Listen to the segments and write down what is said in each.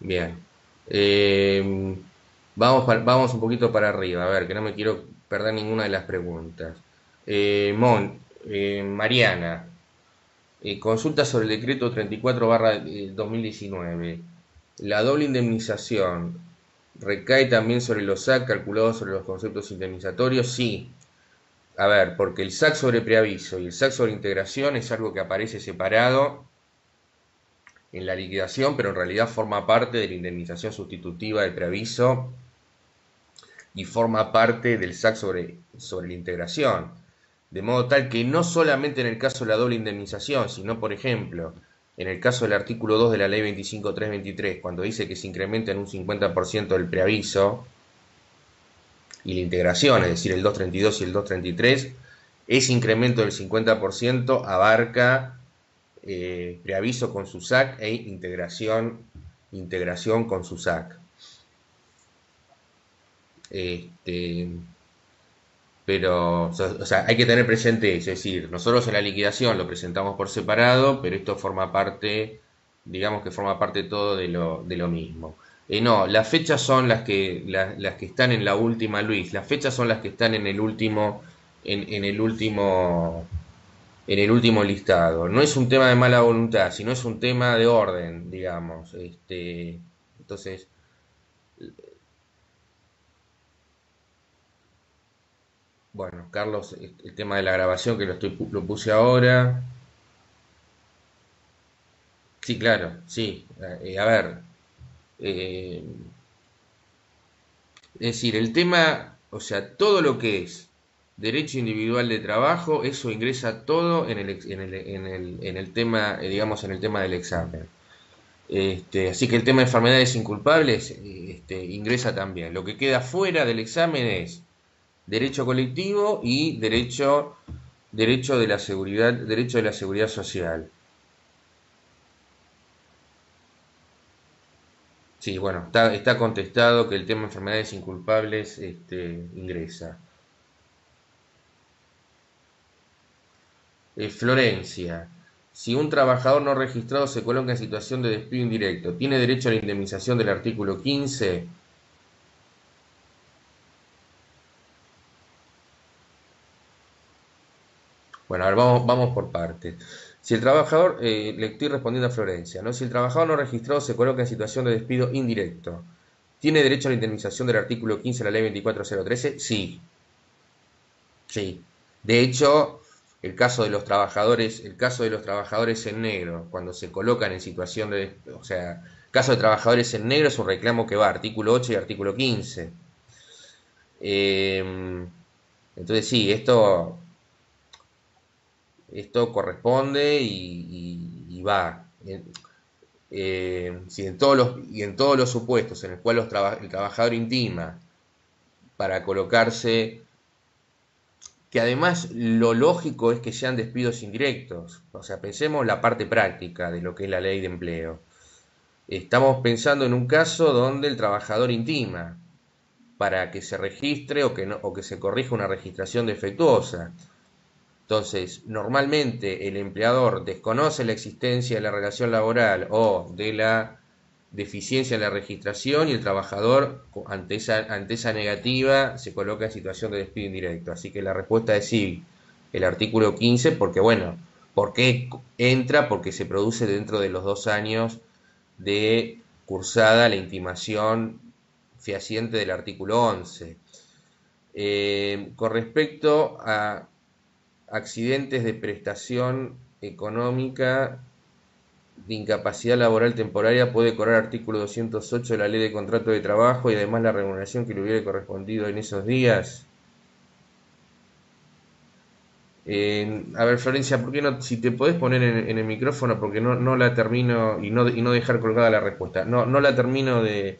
Bien. Eh, vamos un poquito para arriba, a ver, que no me quiero perder ninguna de las preguntas. Mariana, consulta sobre el decreto 34/2019. La doble indemnización recae también sobre los SAC calculados sobre los conceptos indemnizatorios. Sí. A ver, porque el SAC sobre preaviso y el SAC sobre integración es algo que aparece separado en la liquidación, pero en realidad forma parte de la indemnización sustitutiva del preaviso y forma parte del SAC sobre la integración. De modo tal que no solamente en el caso de la doble indemnización, sino, por ejemplo, en el caso del artículo 2 de la ley 25.323, cuando dice que se incrementa en un 50% el preaviso y la integración, es decir, el 232 y el 233, ese incremento del 50% abarca preaviso con su SAC e integración con su SAC. Este, pero, o sea, hay que tener presente eso, es decir, nosotros en la liquidación lo presentamos por separado, pero esto forma parte, digamos que forma parte todo de lo mismo. No, las fechas son las que están en la última, Luis, las fechas son las que están en el último, en el último listado. No es un tema de mala voluntad, sino es un tema de orden, digamos. Entonces, bueno, Carlos, el tema de la grabación que lo puse ahora. Sí, claro, sí. A ver, eh, es decir, el tema, o sea, todo lo que es derecho individual de trabajo, eso ingresa todo en el tema, digamos, en el tema del examen. Así que el tema de enfermedades inculpables ingresa también. Lo que queda fuera del examen es derecho colectivo y derecho de la seguridad social. Sí, bueno, está contestado que el tema de enfermedades inculpables ingresa. Florencia, si un trabajador no registrado se coloca en situación de despido indirecto, ¿tiene derecho a la indemnización del artículo 15? Bueno, a ver, vamos por partes. Si el trabajador, le estoy respondiendo a Florencia, ¿no? Si el trabajador no registrado se coloca en situación de despido indirecto, ¿tiene derecho a la indemnización del artículo 15 de la ley 24013? Sí, sí. De hecho, el caso de los trabajadores en negro, cuando se colocan en situación o sea, caso de trabajadores en negro es un reclamo que va a artículo 8 y artículo 15. Eh, entonces sí, esto corresponde y va. Si en todos los supuestos en los cuales el trabajador intima para colocarse, que además lo lógico es que sean despidos indirectos, o sea, pensemos la parte práctica de lo que es la ley de empleo. Estamos pensando en un caso donde el trabajador intima para que se registre o que, no, o que se corrija una registración defectuosa. Entonces, normalmente el empleador desconoce la existencia de la relación laboral o de la deficiencia en la registración y el trabajador ante esa negativa se coloca en situación de despido indirecto. Así que la respuesta es sí, el artículo 15, porque bueno, ¿por qué entra? Porque se produce dentro de los 2 años de cursada la intimación fehaciente del artículo 11. Con respecto a accidentes de prestación económica de incapacidad laboral temporaria, puede cobrar artículo 208 de la ley de contrato de trabajo y además la remuneración que le hubiera correspondido en esos días. A ver, Florencia, ¿por qué no, si te podés poner en el micrófono, porque no la termino y no dejar colgada la respuesta? No la termino de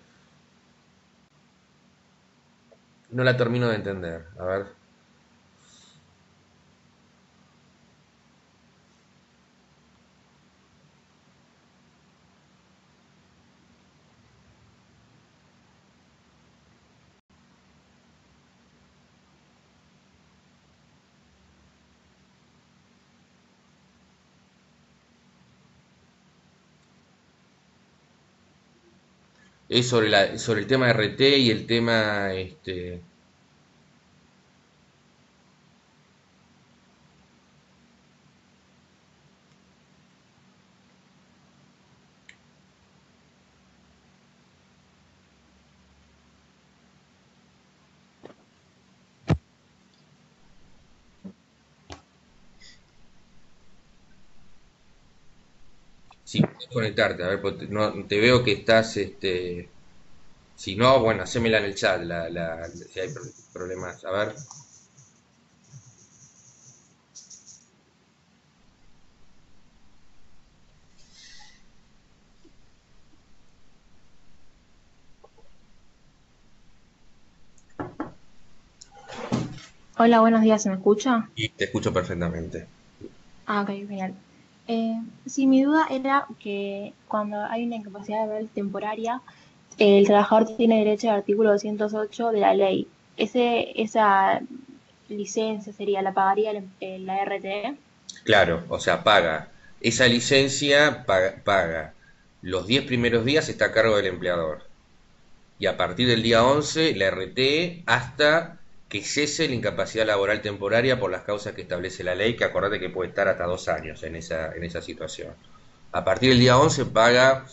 entender. A ver. Es sobre el tema RT y el tema, si puedes conectarte, a ver, porque no, te veo que estás, si no, bueno, hacémela en el chat, si hay problemas. A ver. Hola, buenos días, ¿se me escucha? Y te escucho perfectamente. Ah, ok, genial. Sí, mi duda era que cuando hay una incapacidad laboral temporaria, el trabajador tiene derecho al artículo 208 de la ley. Esa licencia sería, ¿la pagaría la RTE? Claro, o sea, paga. Esa licencia paga. Los 10 primeros días está a cargo del empleador. Y a partir del día 11 la RT hasta que cese la incapacidad laboral temporaria por las causas que establece la ley, que acordate que puede estar hasta 2 años en esa situación. A partir del día 11 paga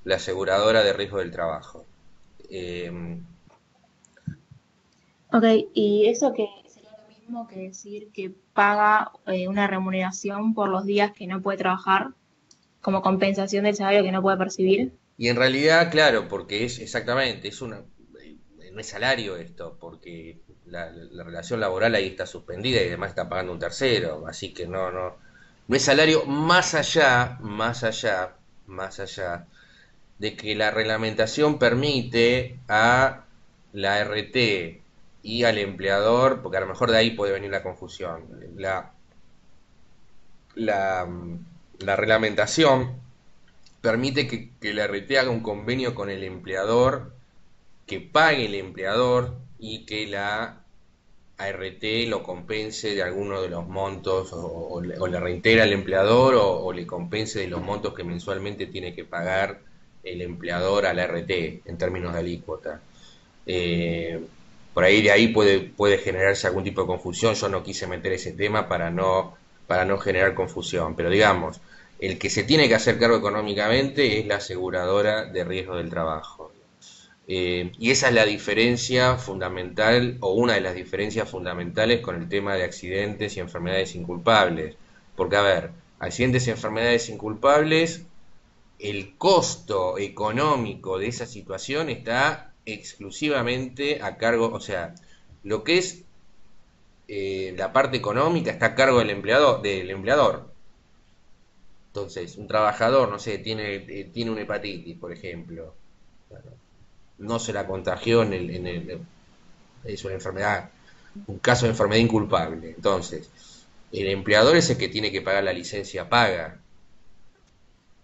la aseguradora de riesgo del trabajo. Eh, Ok, ¿y eso que sería lo mismo que decir que paga una remuneración por los días que no puede trabajar como compensación del salario que no puede percibir? y en realidad, claro, porque es exactamente, no es salario esto, porque la relación laboral ahí está suspendida y además está pagando un tercero, así que no es salario más allá de que la reglamentación permite a la RT y al empleador, porque a lo mejor de ahí puede venir la confusión, la, la reglamentación permite que la RT haga un convenio con el empleador, que pague el empleador y que la ART lo compense de alguno de los montos o le reitera al empleador o le compense de los montos que mensualmente tiene que pagar el empleador a la RT en términos de alícuota. Eh, por ahí de ahí puede generarse algún tipo de confusión. Yo no quise meter ese tema para no generar confusión. Pero digamos, el que se tiene que hacer cargo económicamente es la aseguradora de riesgo del trabajo. Y esa es la diferencia fundamental o una de las diferencias fundamentales con el tema de accidentes y enfermedades inculpables. Porque, a ver, accidentes y enfermedades inculpables, el costo económico de esa situación está exclusivamente a cargo, o sea, lo que es la parte económica está a cargo del empleador. Entonces, un trabajador, no sé, tiene una hepatitis, por ejemplo, no se la contagió es una enfermedad, un caso de enfermedad inculpable. Entonces, el empleador es el que tiene que pagar la licencia paga,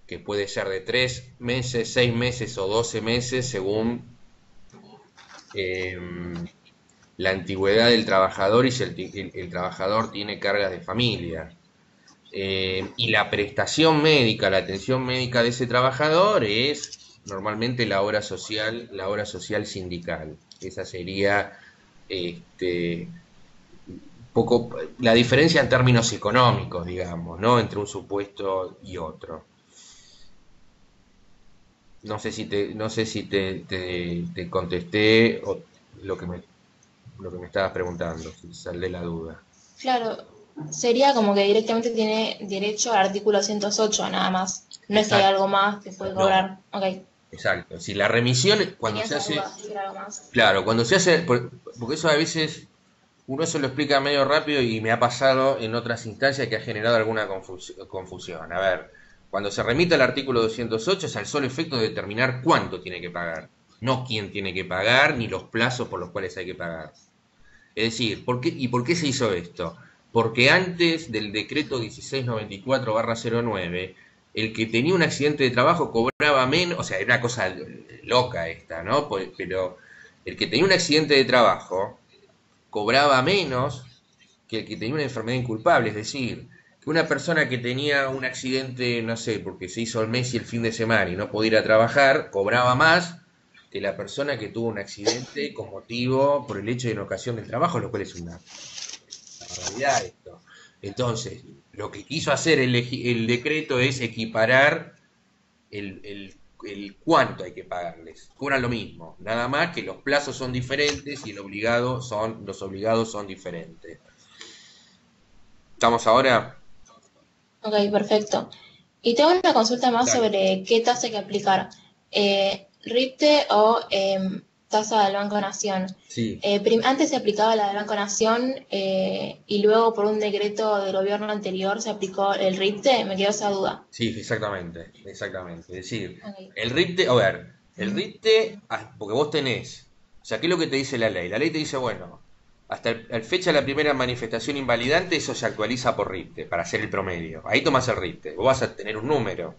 que puede ser de 3 meses, 6 meses o 12 meses según eh, la antigüedad del trabajador y si el trabajador tiene cargas de familia. Y la atención médica de ese trabajador es normalmente la hora social sindical. Esa sería este, poco la diferencia en términos económicos, digamos, ¿no? Entre un supuesto y otro. No sé si te contesté lo que me estabas preguntando, si saldé la duda. Claro, sería como que directamente tiene derecho al artículo 108 nada más. No es que hay Exacto. algo más que puede No, cobrar. Ok, exacto. Si la remisión, cuando tenía se esa hace, duda, si era algo más. claro, cuando se hace, porque eso a veces uno se lo explica medio rápido y me ha pasado en otras instancias que ha generado alguna confusión. A ver, cuando se remite al artículo 208 es al solo efecto de determinar cuánto tiene que pagar, no quién tiene que pagar ni los plazos por los cuales hay que pagar. Es decir, ¿por qué se hizo esto? Porque antes del decreto 1694/09, el que tenía un accidente de trabajo cobraba menos, o sea, era una cosa loca esta, ¿no? Pero el que tenía un accidente de trabajo cobraba menos que el que tenía una enfermedad inculpable, es decir, que una persona que tenía un accidente, no sé, porque se hizo el mes y el fin de semana y no podía ir a trabajar, cobraba más que la persona que tuvo un accidente con motivo por el hecho de una ocasión del trabajo, lo cual es una barbaridad esto. Entonces, lo que quiso hacer el decreto es equiparar el cuánto hay que pagarles. Cobran lo mismo, nada más que los plazos son diferentes y los obligados son diferentes. ¿Estamos ahora? Ok, perfecto. Y tengo una consulta más Dale. sobre qué tasa hay que aplicar. ¿RIPTE o tasa del Banco Nación? Sí, Antes se aplicaba la del Banco Nación y luego por un decreto del gobierno anterior se aplicó el RIPTE. Me quedó esa duda. sí, exactamente, exactamente. Es decir, Ok. el RIPTE, a ver, el RIPTE, porque vos tenés, o sea, ¿qué es lo que te dice la ley? La ley te dice, bueno, hasta el fecha de la primera manifestación invalidante, eso se actualiza por RIPTE, para hacer el promedio. Ahí tomás el RIPTE, vos vas a tener un número.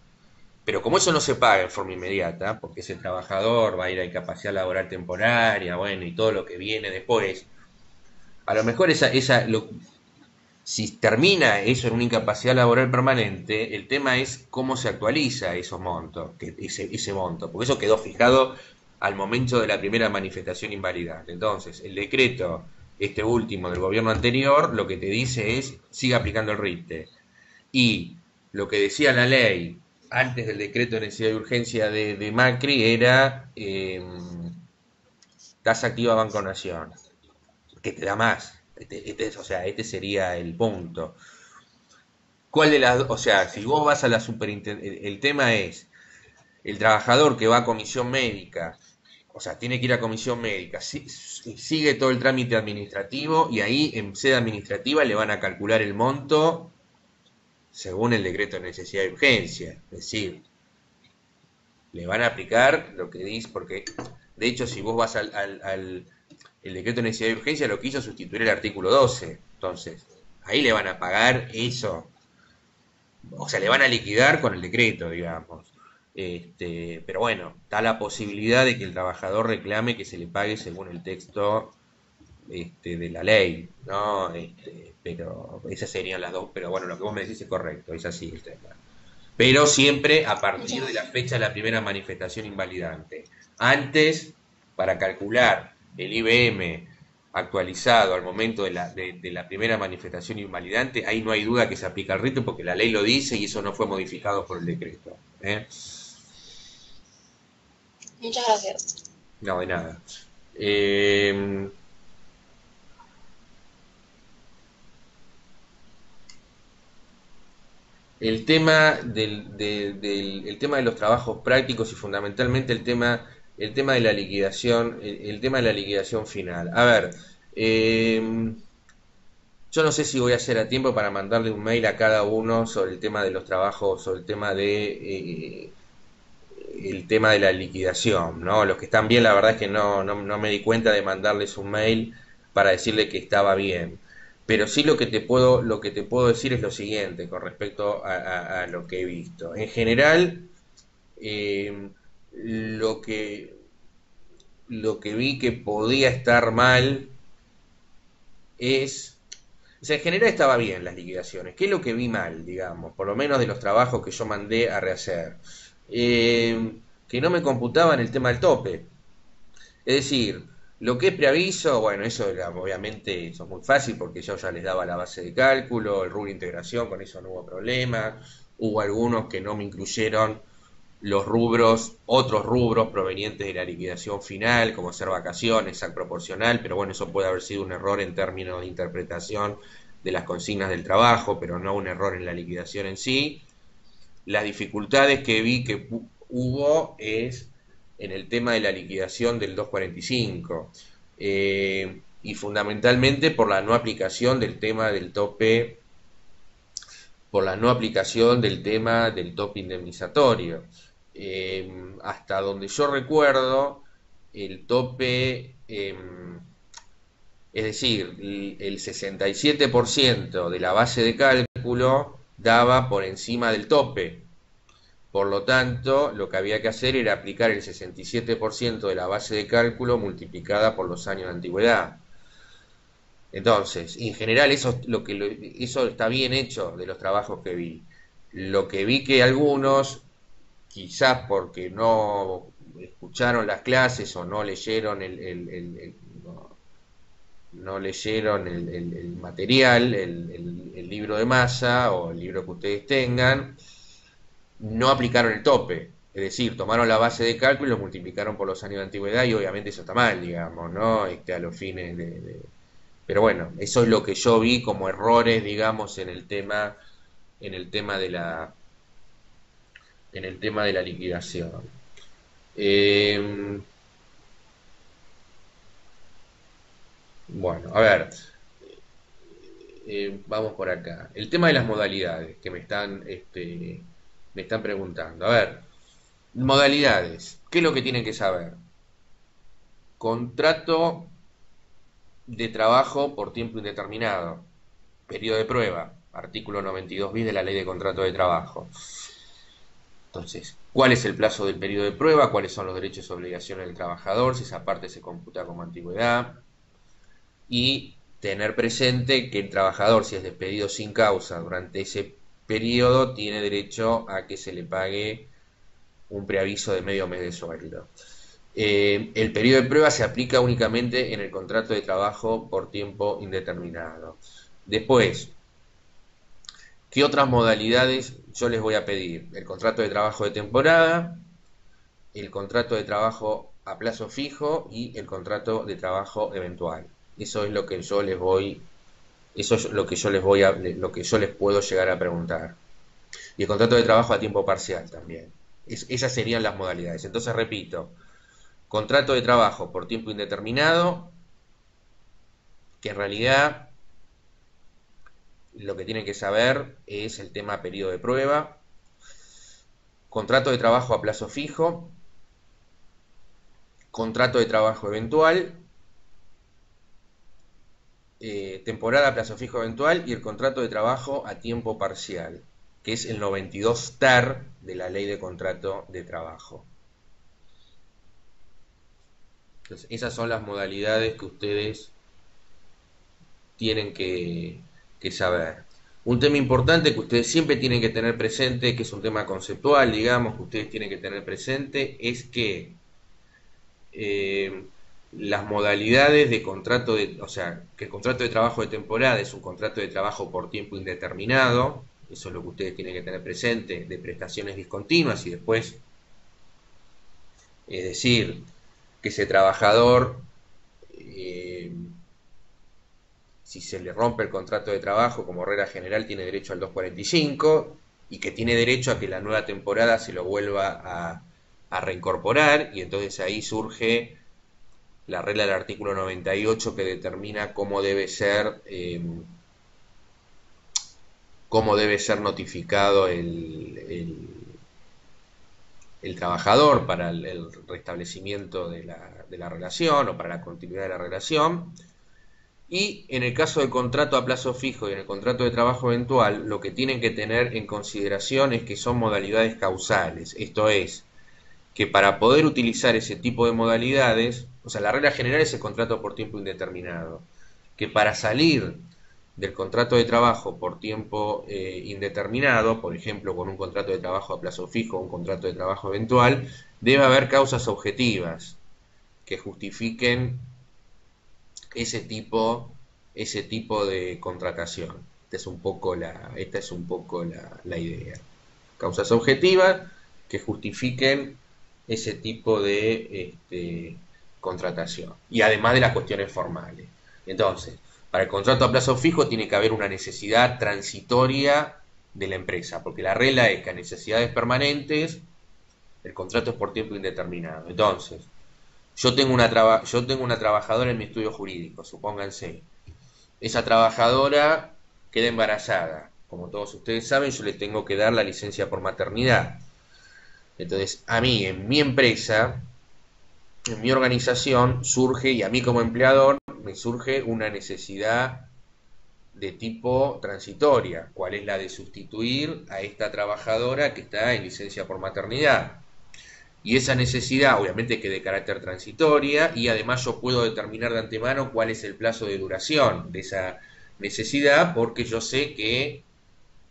Pero como eso no se paga en forma inmediata, porque ese trabajador va a ir a incapacidad laboral temporaria, bueno, y todo lo que viene después, a lo mejor si termina eso en una incapacidad laboral permanente, el tema es cómo se actualiza esos montos, ese monto, porque eso quedó fijado al momento de la primera manifestación invalidante. Entonces, el decreto, este último del gobierno anterior, lo que te dice es, siga aplicando el RIPTE. Y lo que decía la ley antes del decreto de necesidad de urgencia de Macri era tasa activa Banco Nación, que te da más. O sea, este sería el punto. ¿Cuál de las, o sea, si vos vas a la superintendencia, el tema es el trabajador que va a comisión médica, o sea, tiene que ir a comisión médica, sigue todo el trámite administrativo y ahí en sede administrativa le van a calcular el monto según el decreto de necesidad de urgencia. Es decir, le van a aplicar lo que dice, porque de hecho si vos vas el decreto de necesidad de urgencia, lo que hizo sustituir el artículo 12. Entonces, ahí le van a pagar eso. O sea, le van a liquidar con el decreto, digamos. Pero bueno, está la posibilidad de que el trabajador reclame que se le pague según el texto de la ley, ¿no? Pero esas serían las dos. Pero bueno, lo que vos me decís es correcto, es así el tema. Pero siempre a partir de la Muchas, fecha de la primera manifestación invalidante. Antes, para calcular el IBM actualizado al momento de la primera manifestación invalidante, ahí no hay duda que se aplica el rito porque la ley lo dice y eso no fue modificado por el decreto. ¿Eh? muchas gracias. No, de nada. Eh, el tema el tema de los trabajos prácticos y fundamentalmente el tema de la liquidación, el tema de la liquidación final. A ver, yo no sé si voy a hacer a tiempo para mandarle un mail a cada uno sobre el tema de los trabajos, sobre el tema de la liquidación, ¿no? Los que están bien, la verdad es que no me di cuenta de mandarles un mail para decirle que estaba bien. Pero sí lo que te puedo decir es lo siguiente con respecto a lo que he visto. En general, eh, lo que, lo que vi que podía estar mal es, o sea, en general estaba bien las liquidaciones. ¿Qué es lo que vi mal, digamos? Por lo menos de los trabajos que yo mandé a rehacer. Que no me computaban el tema del tope. Es decir, lo que es preaviso, bueno, obviamente eso es muy fácil porque yo ya les daba la base de cálculo, el rubro de integración, con eso no hubo problema. Hubo algunos que no me incluyeron los rubros, otros rubros provenientes de la liquidación final, como ser vacaciones, SAC proporcional, pero bueno, eso puede haber sido un error en términos de interpretación de las consignas del trabajo, pero no un error en la liquidación en sí. Las dificultades que vi que hubo es en el tema de la liquidación del 245 y fundamentalmente por la no aplicación del tema del tope, por la no aplicación del tema del tope indemnizatorio. Hasta donde yo recuerdo, el tope, es decir, el 67% de la base de cálculo daba por encima del tope. Por lo tanto, lo que había que hacer era aplicar el 67% de la base de cálculo multiplicada por los años de antigüedad. Entonces, en general eso está bien hecho de los trabajos que vi. Lo que vi que algunos, quizás porque escucharon las clases o no leyeron no leyeron el material, el libro de masa o el libro que ustedes tengan, no aplicaron el tope. Es decir, tomaron la base de cálculo y lo multiplicaron por los años de antigüedad y obviamente eso está mal, digamos, ¿no? A los fines Pero bueno, eso es lo que yo vi como errores, digamos, en el tema de la, en el tema de la liquidación. Bueno, a ver, vamos por acá. El tema de las modalidades que me están preguntando. A ver, modalidades. ¿Qué es lo que tienen que saber? Contrato de trabajo por tiempo indeterminado. Periodo de prueba. Artículo 92 bis de la Ley de Contrato de Trabajo. Entonces, ¿cuál es el plazo del periodo de prueba? ¿Cuáles son los derechos y obligaciones del trabajador? Si esa parte se computa como antigüedad. Y tener presente que el trabajador, si es despedido sin causa durante ese periodo, tiene derecho a que se le pague un preaviso de medio mes de sueldo. El periodo de prueba se aplica únicamente en el contrato de trabajo por tiempo indeterminado. Después, ¿qué otras modalidades yo les voy a pedir? El contrato de trabajo de temporada, el contrato de trabajo a plazo fijo y el contrato de trabajo eventual. Eso es lo que yo les voy, eso es lo que yo les voy a, lo que yo les puedo llegar a preguntar. Y el contrato de trabajo a tiempo parcial también. Esas serían las modalidades. Entonces repito, contrato de trabajo por tiempo indeterminado, que en realidad lo que tienen que saber es el tema periodo de prueba, contrato de trabajo a plazo fijo, contrato de trabajo eventual, temporada a plazo fijo eventual y el contrato de trabajo a tiempo parcial, que es el 92 ter de la Ley de Contrato de Trabajo. Entonces, esas son las modalidades que ustedes tienen que saber. Un tema importante que ustedes siempre tienen que tener presente, que es un tema conceptual, digamos, que ustedes tienen que tener presente, es que las modalidades de contrato o sea, que el contrato de trabajo de temporada es un contrato de trabajo por tiempo indeterminado, eso es lo que ustedes tienen que tener presente, de prestaciones discontinuas y después, es decir, que ese trabajador, si se le rompe el contrato de trabajo como regla general, tiene derecho al 245 y que tiene derecho a que la nueva temporada se lo vuelva a reincorporar y entonces ahí surge la regla del artículo 98 que determina cómo debe ser notificado el trabajador para el restablecimiento de la relación o para la continuidad de la relación. Y en el caso del contrato a plazo fijo y en el contrato de trabajo eventual, lo que tienen que tener en consideración es que son modalidades causales. Esto es, que para poder utilizar ese tipo de modalidades, o sea, la regla general es el contrato por tiempo indeterminado, que para salir del contrato de trabajo por tiempo indeterminado, por ejemplo, con un contrato de trabajo a plazo fijo o un contrato de trabajo eventual, debe haber causas objetivas que justifiquen ese tipo de contratación. Esta es un poco la idea. Causas objetivas que justifiquen ese tipo de contratación. Y además de las cuestiones formales. Entonces, para el contrato a plazo fijo tiene que haber una necesidad transitoria de la empresa, porque la regla es que a necesidades permanentes el contrato es por tiempo indeterminado. Entonces, yo tengo una trabajadora en mi estudio jurídico, supónganse. Esa trabajadora queda embarazada. Como todos ustedes saben, yo le tengo que dar la licencia por maternidad. Entonces, a mí, en mi empresa, en mi organización, surge, y a mí como empleador, me surge una necesidad de tipo transitoria. ¿Cuál es la de sustituir a esta trabajadora que está en licencia por maternidad? Y esa necesidad, obviamente que de carácter transitoria, y además yo puedo determinar de antemano cuál es el plazo de duración de esa necesidad, porque yo sé que,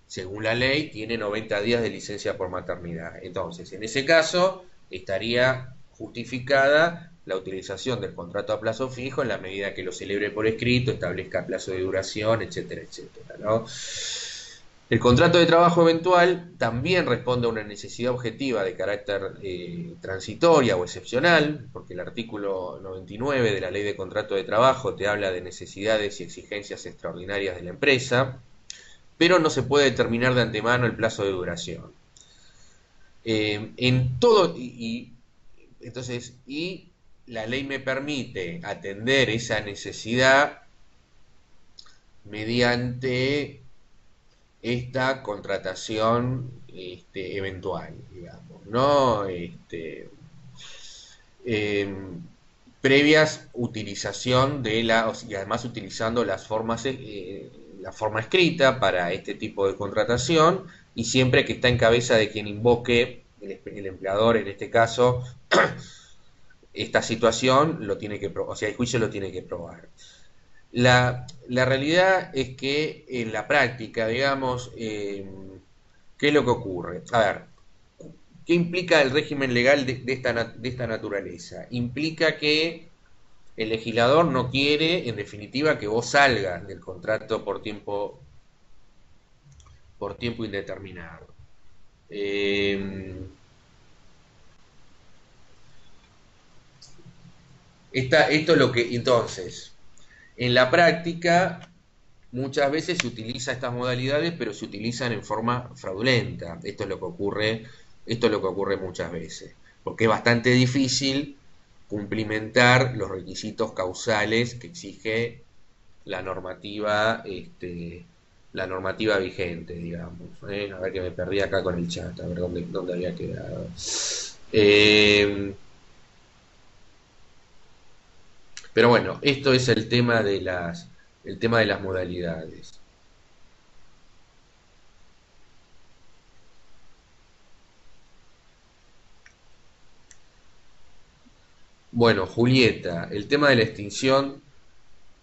según la ley, tiene 90 días de licencia por maternidad. Entonces, en ese caso, estaría justificada la utilización del contrato a plazo fijo en la medida que lo celebre por escrito, establezca plazo de duración, etcétera, etcétera, ¿no? El contrato de trabajo eventual también responde a una necesidad objetiva de carácter transitoria o excepcional, porque el artículo 99 de la Ley de Contrato de Trabajo te habla de necesidades y exigencias extraordinarias de la empresa, pero no se puede determinar de antemano el plazo de duración. Entonces, la ley me permite atender esa necesidad mediante esta contratación eventual, digamos, ¿no? Previas utilización de y además utilizando las formas, la forma escrita para este tipo de contratación, y siempre que está en cabeza de quien invoque el empleador, en este caso, esta situación, lo tiene que, o sea, el juicio lo tiene que probar. La realidad es que en la práctica, digamos, ¿qué es lo que ocurre? A ver, ¿qué implica el régimen legal de esta naturaleza? Implica que el legislador no quiere, en definitiva, que vos salgas del contrato por tiempo indeterminado. Esto es lo que, entonces, en la práctica, muchas veces se utiliza estas modalidades, pero se utilizan en forma fraudulenta. Esto es lo que ocurre muchas veces, porque es bastante difícil cumplimentar los requisitos causales que exige la normativa, vigente, digamos. A ver, que me perdí acá con el chat, a ver dónde había quedado. Pero bueno, esto es el tema de las modalidades. Bueno, Julieta, el tema de la extinción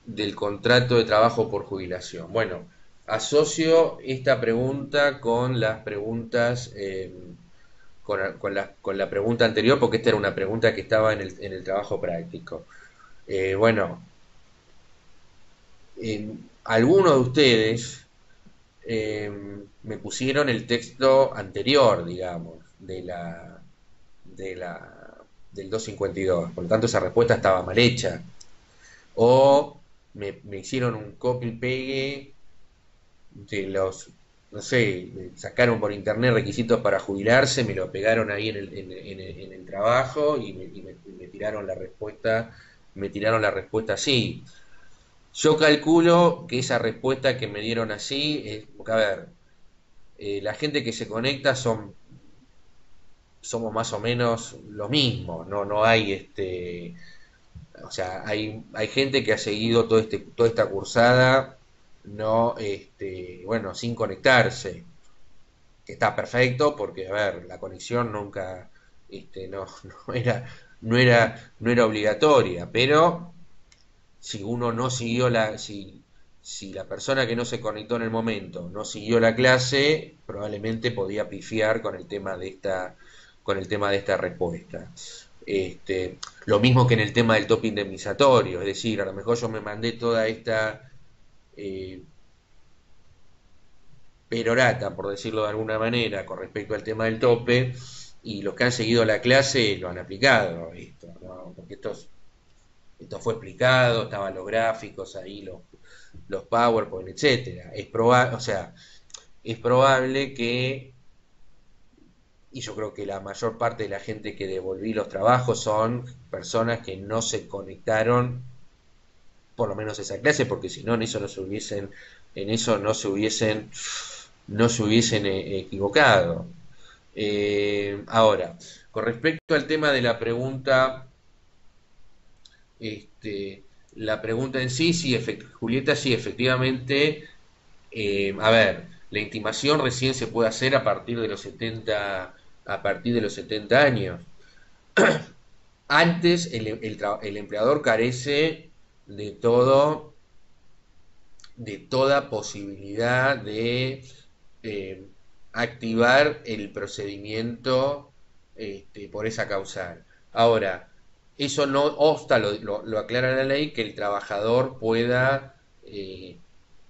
del contrato de trabajo por jubilación. Bueno, asocio esta pregunta con las preguntas, con la pregunta anterior, porque esta era una pregunta que estaba en el trabajo práctico. Bueno, algunos de ustedes me pusieron el texto anterior, digamos, del 252, por lo tanto esa respuesta estaba mal hecha. O me hicieron un copy-pegue de no sé, me sacaron por internet requisitos para jubilarse, me lo pegaron ahí en el trabajo y me tiraron la respuesta así. Yo calculo que esa respuesta que me dieron así es, porque a ver, la gente que se conecta somos más o menos lo mismo, no hay o sea, hay gente que ha seguido toda esta cursada, no, bueno, sin conectarse, que está perfecto porque, a ver, la conexión nunca, no era obligatoria, pero si uno no siguió si la persona que no se conectó en el momento no siguió la clase, probablemente podía pifiar con el tema de esta respuesta. Lo mismo que en el tema del tope indemnizatorio, es decir, a lo mejor yo me mandé toda esta perorata, por decirlo de alguna manera, con respecto al tema del tope, y los que han seguido la clase lo han aplicado, esto, ¿no? Porque esto fue explicado, estaban los gráficos ahí, los PowerPoint, etcétera. O sea, es probable que, y yo creo que la mayor parte de la gente que devolví los trabajos son personas que no se conectaron, por lo menos a esa clase, porque si no, en eso no se hubiesen equivocado. Ahora, con respecto al tema de la pregunta en sí, Julieta, sí, efectivamente, a ver, la intimación recién se puede hacer a partir de los 70 años. Antes el empleador carece de toda posibilidad de activar el procedimiento por esa causal. Ahora, eso no obsta, lo aclara la ley, que el trabajador pueda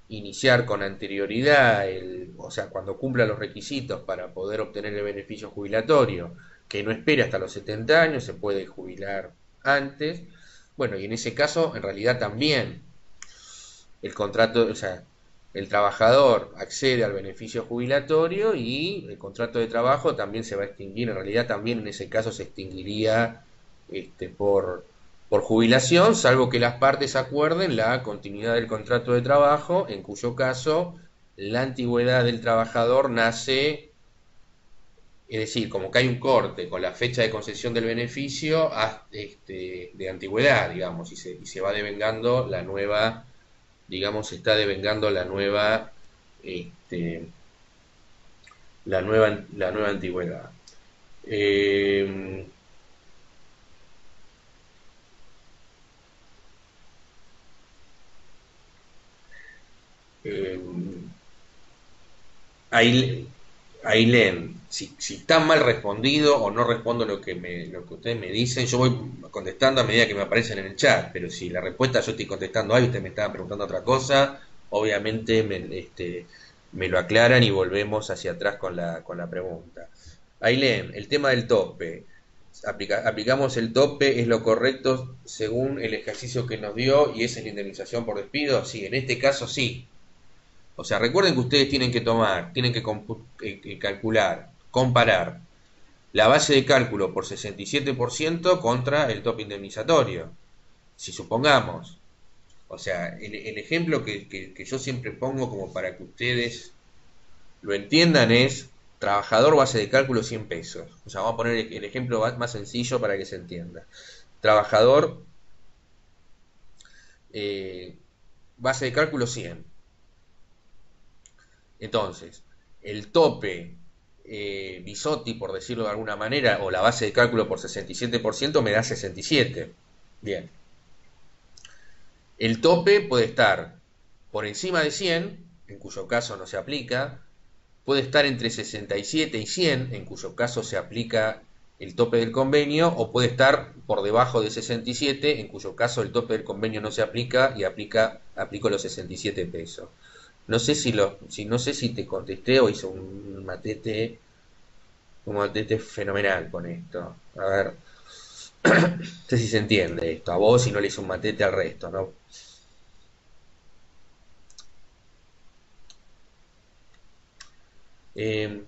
iniciar con anterioridad, o sea, cuando cumpla los requisitos para poder obtener el beneficio jubilatorio, que no espere hasta los 70 años, se puede jubilar antes. Bueno, y en ese caso, en realidad también el contrato, o sea, el trabajador accede al beneficio jubilatorio y el contrato de trabajo también se va a extinguir. En realidad también en ese caso se extinguiría por jubilación, salvo que las partes acuerden la continuidad del contrato de trabajo, en cuyo caso la antigüedad del trabajador nace, es decir, como que hay un corte con la fecha de concesión del beneficio de antigüedad, digamos, y se va devengando la nueva, digamos, se está devengando este, la nueva antigüedad. Eh, eh, Ailén, si está mal respondido o no respondo lo que ustedes me dicen, yo voy contestando a medida que me aparecen en el chat, pero si la respuesta yo estoy contestando ahí, usted me estaba preguntando otra cosa, obviamente me lo aclaran y volvemos hacia atrás con la pregunta. Ailén, el tema del tope. Aplicamos el tope, es lo correcto según el ejercicio que nos dio y esa es la indemnización por despido. Sí, en este caso sí. O sea, recuerden que ustedes tienen que calcular, comparar la base de cálculo por 67% contra el tope indemnizatorio. Si supongamos, o sea, el ejemplo que yo siempre pongo como para que ustedes lo entiendan es trabajador base de cálculo 100 pesos. O sea, vamos a poner el ejemplo más sencillo para que se entienda. Trabajador eh, base de cálculo 100. Entonces, el tope Bisotti, por decirlo de alguna manera, o la base de cálculo por 67% me da 67. Bien. El tope puede estar por encima de 100, en cuyo caso no se aplica, puede estar entre 67 y 100, en cuyo caso se aplica el tope del convenio, o puede estar por debajo de 67, en cuyo caso el tope del convenio no se aplica y aplico los 67 pesos. No sé no sé si te contesté o hice un matete fenomenal con esto. A ver, no sé si se entiende esto. A vos si no le hice un matete al resto, ¿no? Eh,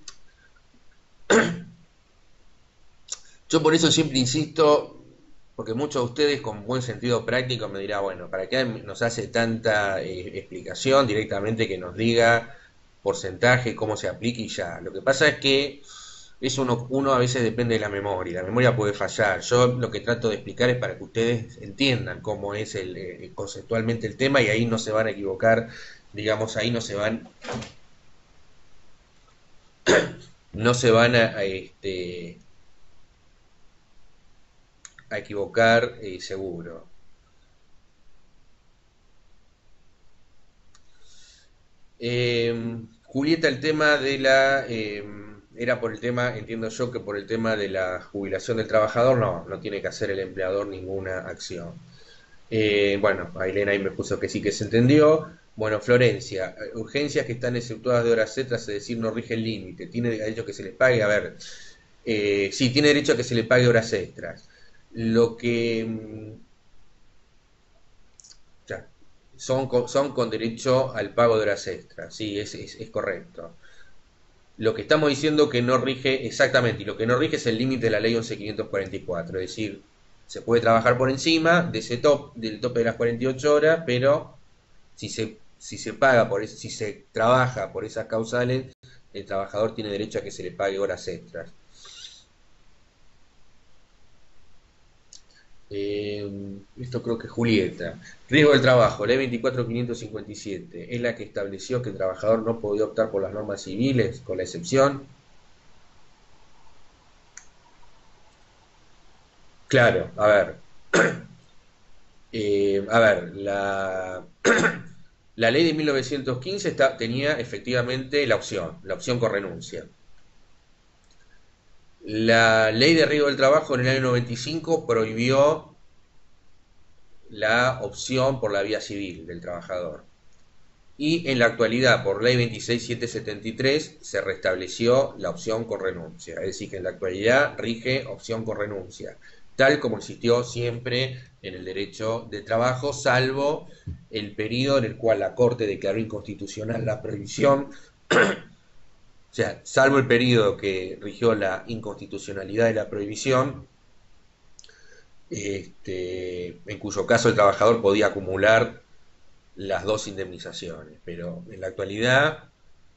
yo por eso siempre insisto, porque muchos de ustedes con buen sentido práctico me dirán, bueno, ¿para qué nos hace tanta explicación directamente que nos diga porcentaje, cómo se aplica y ya? Lo que pasa es que eso uno a veces depende de la memoria puede fallar. Yo lo que trato de explicar es para que ustedes entiendan cómo es conceptualmente el tema y ahí no se van a equivocar, digamos, ahí no se van a equivocar seguro. Julieta, el tema de era por el tema, entiendo yo que por el tema de la jubilación del trabajador, no tiene que hacer el empleador ninguna acción. Bueno, Ailena ahí me puso que sí que se entendió. Bueno, Florencia, urgencias que están exceptuadas de horas extras, es decir, no rige el límite. ¿Tiene derecho a que se les pague? A ver, sí, tiene derecho a que se le pague horas extras. Lo que ya, son con derecho al pago de horas extras, sí, es correcto. Lo que estamos diciendo que no rige exactamente, y lo que no rige es el límite de la ley 11.544, es decir, se puede trabajar por encima de del tope de las 48 horas, pero si se paga si se trabaja por esas causales, el trabajador tiene derecho a que se le pague horas extras. Esto creo que es Julieta. Riesgo del trabajo, ley 24.557, es la que estableció que el trabajador no podía optar por las normas civiles, con la excepción. Claro, a ver, la ley de 1915 tenía efectivamente la opción con renuncia. La ley de riesgo del trabajo en el año 95 prohibió la opción por la vía civil del trabajador. Y en la actualidad, por ley 26773, se restableció la opción con renuncia. Es decir, que en la actualidad rige opción con renuncia, tal como existió siempre en el derecho de trabajo, salvo el periodo en el cual la Corte declaró inconstitucional la prohibición. O sea, salvo el periodo que rigió la inconstitucionalidad de la prohibición, en cuyo caso el trabajador podía acumular las dos indemnizaciones, pero en la actualidad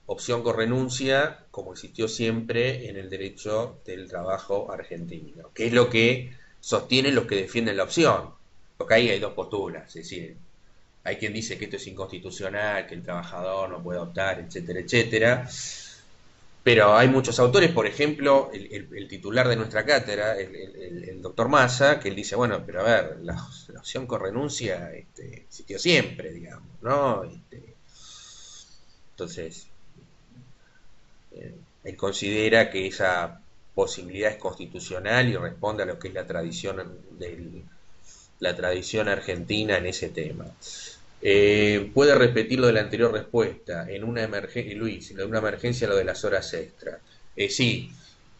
opción con renuncia, como existió siempre en el derecho del trabajo argentino, que es lo que sostienen los que defienden la opción, porque ahí hay dos posturas, es decir, hay quien dice que esto es inconstitucional, que el trabajador no puede optar, etcétera, etcétera, pero hay muchos autores, por ejemplo, el titular de nuestra cátedra, el doctor Massa, que él dice, bueno, pero a ver, la opción con renuncia existió siempre, digamos, ¿no? Entonces, él considera que esa posibilidad es constitucional y responde a lo que es la tradición argentina en ese tema. Puede repetir lo de la anterior respuesta, en una emergencia, Luis, en una emergencia lo de las horas extras. Sí,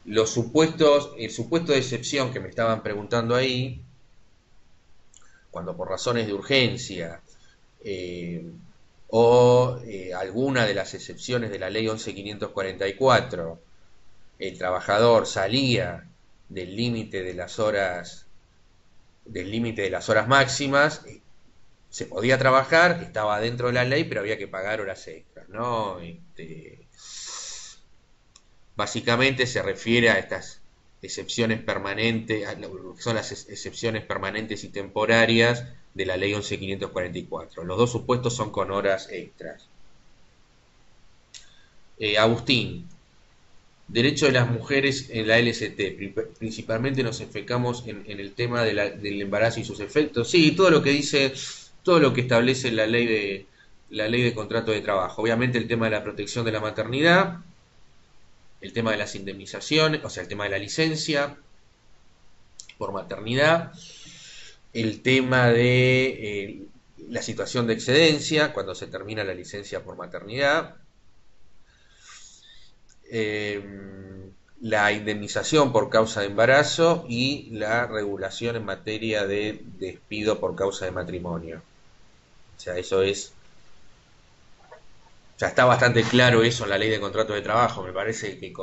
el supuesto de excepción que me estaban preguntando ahí, cuando por razones de urgencia eh, alguna de las excepciones de la ley 11.544, el trabajador salía del límite de las horas máximas, se podía trabajar, estaba dentro de la ley, pero había que pagar horas extras, ¿no? Básicamente se refiere a estas excepciones permanentes, a lo que son las excepciones permanentes y temporarias de la ley 11.544. Los dos supuestos son con horas extras. Agustín, derecho de las mujeres en la LST, principalmente nos enfocamos en el tema del embarazo y sus efectos. Sí, todo lo que dice, todo lo que establece la ley de contrato de trabajo. Obviamente el tema de la protección de la maternidad, el tema de las indemnizaciones, o sea, el tema de la licencia por maternidad, el tema de la situación de excedencia, cuando se termina la licencia por maternidad, la indemnización por causa de embarazo y la regulación en materia de despido por causa de matrimonio. O sea, eso es, ya está bastante claro eso en la ley de contrato de trabajo. Me parece que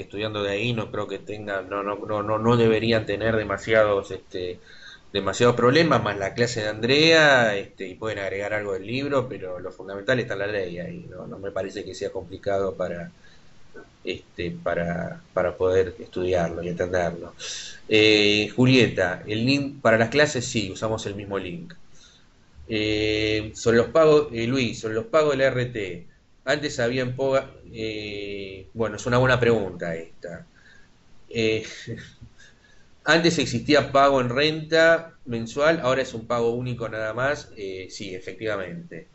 estudiando de ahí no creo que tengan, no deberían tener demasiados problemas, más la clase de Andrea, y pueden agregar algo del libro, pero lo fundamental está en la ley ahí, no me parece que sea complicado para poder estudiarlo y entenderlo. Julieta, el link para las clases sí, usamos el mismo link. Sobre los pagos, Luis, sobre los pagos de la RT, antes habían bueno, es una buena pregunta esta. Eh, Antes existía pago en renta mensual, ahora es un pago único nada más. Sí, efectivamente.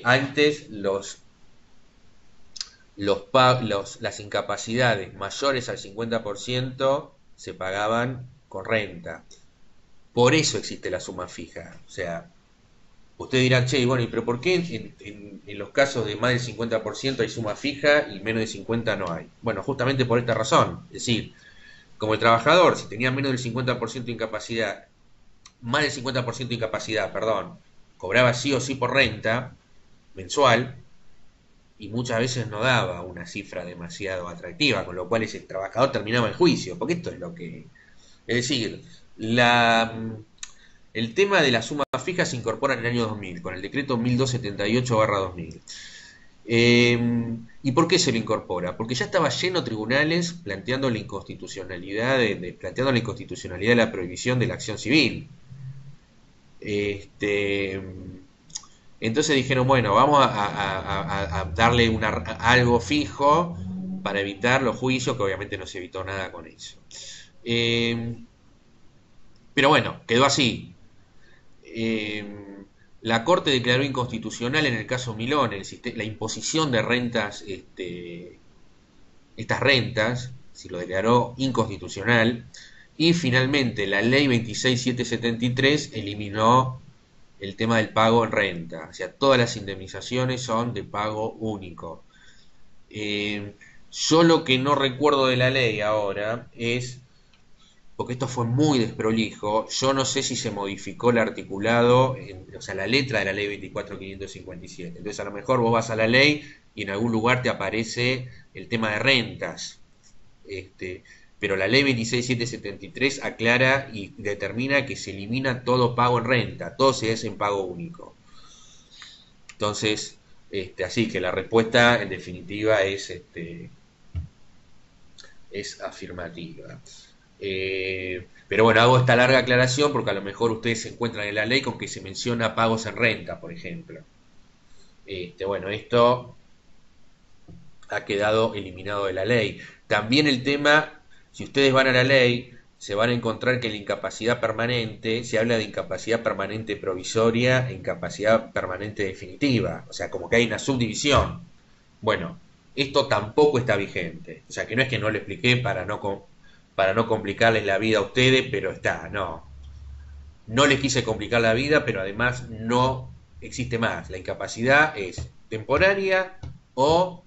Antes las incapacidades mayores al 50% se pagaban con renta. Por eso existe la suma fija. O sea, ustedes dirán, che, bueno, pero ¿por qué en los casos de más del 50% hay suma fija y menos de 50 no hay? Bueno, justamente por esta razón. Es decir, como el trabajador, si tenía menos del 50% de incapacidad, más del 50% de incapacidad, perdón, cobraba sí o sí por renta mensual, y muchas veces no daba una cifra demasiado atractiva, con lo cual ese trabajador terminaba el juicio, porque esto es lo que... Es decir, el tema de la suma fija se incorpora en el año 2000, con el decreto 1278/2000. ¿Y por qué se lo incorpora? Porque ya estaba lleno tribunales planteando la inconstitucionalidad planteando la inconstitucionalidad de la prohibición de la acción civil. Entonces dijeron, bueno, vamos a darle algo fijo para evitar los juicios, que obviamente no se evitó nada con eso. Pero bueno, quedó así. La Corte declaró inconstitucional en el caso Milón la imposición de rentas estas rentas, si lo declaró inconstitucional, y finalmente la ley 26773 eliminó el tema del pago en renta, o sea, todas las indemnizaciones son de pago único. Yo lo que no recuerdo de la ley ahora es, porque esto fue muy desprolijo, yo no sé si se modificó el articulado, o sea, la letra de la ley 24.557. Entonces a lo mejor vos vas a la ley y en algún lugar te aparece el tema de rentas. Pero la ley 26773 aclara y determina que se elimina todo pago en renta, todo se hace en pago único. Entonces, así que la respuesta en definitiva es afirmativa. Pero bueno, hago esta larga aclaración porque a lo mejor ustedes se encuentran en la ley con que se menciona pagos en renta, por ejemplo. Bueno, esto ha quedado eliminado de la ley. También el tema, si ustedes van a la ley, se van a encontrar que la incapacidad permanente, se habla de incapacidad permanente provisoria e incapacidad permanente definitiva, o sea, como que hay una subdivisión. Bueno, esto tampoco está vigente, o sea, que no es que no lo expliqué para no complicarles la vida a ustedes, pero está, no. No les quise complicar la vida, pero además no existe más. La incapacidad es temporaria o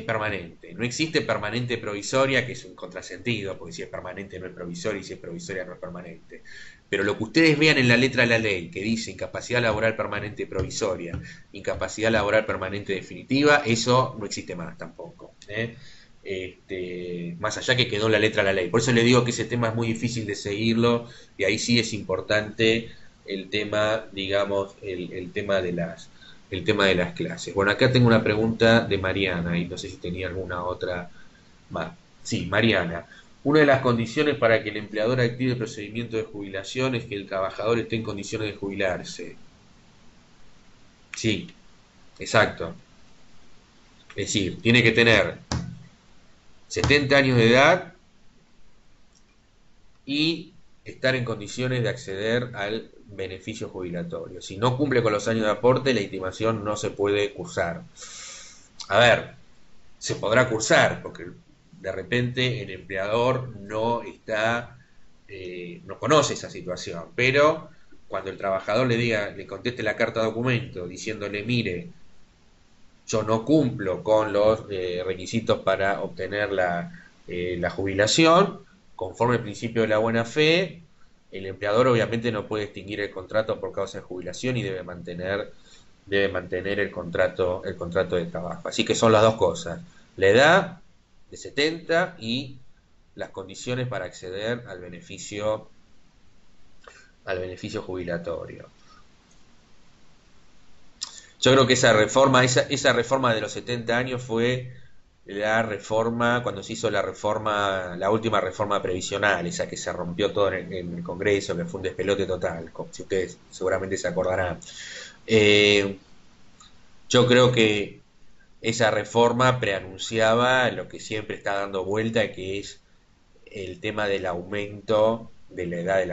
permanente. No existe permanente provisoria, que es un contrasentido, porque si es permanente no es provisoria y si es provisoria no es permanente. Pero lo que ustedes vean en la letra de la ley, que dice incapacidad laboral permanente provisoria, incapacidad laboral permanente definitiva, eso no existe más tampoco. Más allá que quedó en la letra de la ley. Por eso le digo que ese tema es muy difícil de seguirlo, y ahí sí es importante el tema, digamos, el tema de las clases. Bueno, acá tengo una pregunta de Mariana y no sé si tenía alguna otra más. Sí, Mariana. Una de las condiciones para que el empleador active el procedimiento de jubilación es que el trabajador esté en condiciones de jubilarse. Sí, exacto. Es decir, tiene que tener 70 años de edad y estar en condiciones de acceder al beneficio jubilatorio. Si no cumple con los años de aporte, la intimación no se puede cursar. A ver, se podrá cursar, porque de repente el empleador no está, no conoce esa situación, pero cuando el trabajador le diga, le conteste la carta de documento diciéndole, mire, yo no cumplo con los requisitos para obtener la jubilación, conforme al principio de la buena fe, el empleador obviamente no puede extinguir el contrato por causa de jubilación y debe mantener el contrato de trabajo. Así que son las dos cosas, la edad de 70 y las condiciones para acceder al beneficio jubilatorio. Yo creo que esa reforma de los 70 años fue la reforma, cuando se hizo la reforma, la última reforma previsional, esa que se rompió todo en el Congreso, que fue un despelote total, si ustedes seguramente se acordarán. Yo creo que esa reforma preanunciaba lo que siempre está dando vuelta, que es el tema del aumento de la edad de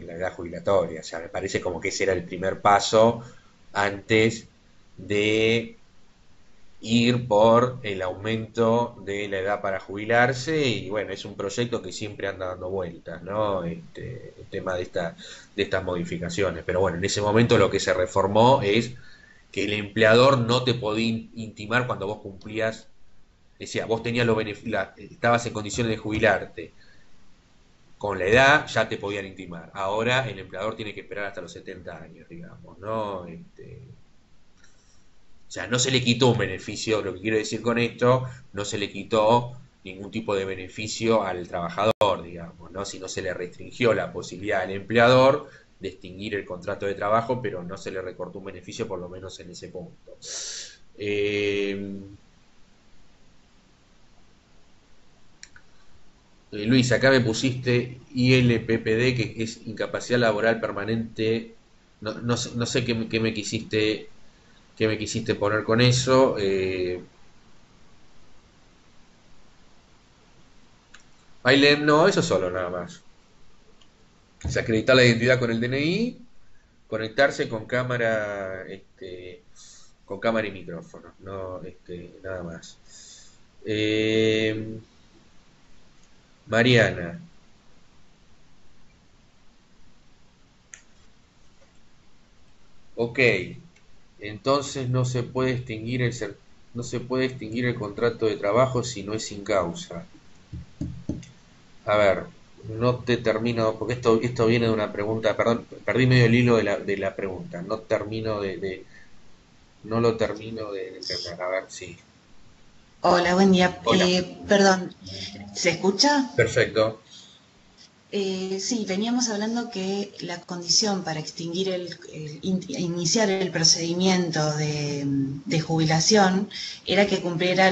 la edad jubilatoria. O sea, me parece como que ese era el primer paso antes de ir por el aumento de la edad para jubilarse y bueno, es un proyecto que siempre anda dando vueltas, ¿no? El tema de estas modificaciones. Pero bueno, en ese momento lo que se reformó es que el empleador no te podía intimar cuando vos cumplías, decía, vos tenías estabas en condiciones de jubilarte, con la edad ya te podían intimar. Ahora el empleador tiene que esperar hasta los 70 años, digamos, ¿no? O sea, no se le quitó un beneficio, lo que quiero decir con esto, no se le quitó ningún tipo de beneficio al trabajador, digamos, ¿no? Sino se le restringió la posibilidad al empleador de extinguir el contrato de trabajo, pero no se le recortó un beneficio, por lo menos en ese punto. Luis, acá me pusiste ILPPD, que es incapacidad laboral permanente. No sé qué me quisiste poner con eso. Aileen, no, eso solo nada más. Es acreditar la identidad con el DNI, conectarse con cámara y micrófono, no, nada más. Eh, Mariana, ok, entonces no se puede extinguir el contrato de trabajo si no es sin causa. A ver, no te termino, porque esto viene de una pregunta, perdón, perdí medio el hilo de la pregunta, no lo termino de entender. A ver, sí. Hola, buen día. Hola. Perdón, ¿se escucha? Perfecto. Sí, veníamos hablando que la condición para extinguir iniciar el procedimiento de jubilación era que cumpliera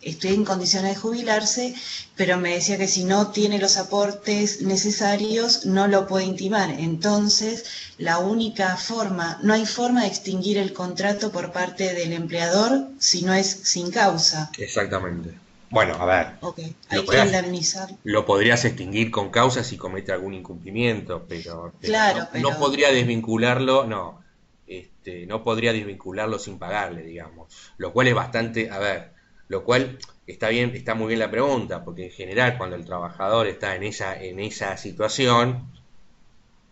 esté en condiciones de jubilarse, pero me decía que si no tiene los aportes necesarios no lo puede intimar. Entonces, la única forma, no hay forma de extinguir el contrato por parte del empleador si no es sin causa. Exactamente. Bueno, a ver, Ok, lo hay que podrías, indemnizar. lo podrías extinguir con causa si comete algún incumplimiento, pero Claro, no pero podría desvincularlo, no, no podría desvincularlo sin pagarle, digamos. Lo cual es bastante, a ver, lo cual está bien, está muy bien la pregunta, porque en general cuando el trabajador está en esa situación,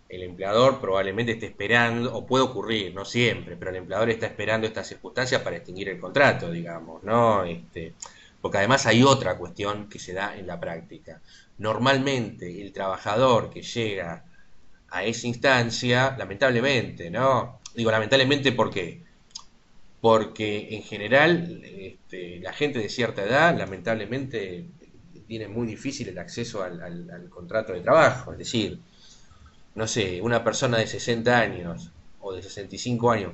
el empleador probablemente esté esperando, o puede ocurrir, no siempre, pero el empleador está esperando estas circunstancias para extinguir el contrato, digamos, ¿no? Porque además hay otra cuestión que se da en la práctica. Normalmente el trabajador que llega a esa instancia, lamentablemente, ¿no? Digo lamentablemente, ¿por qué? Porque en general la gente de cierta edad, lamentablemente, tiene muy difícil el acceso al contrato de trabajo, es decir, no sé, una persona de 60 años o de 65 años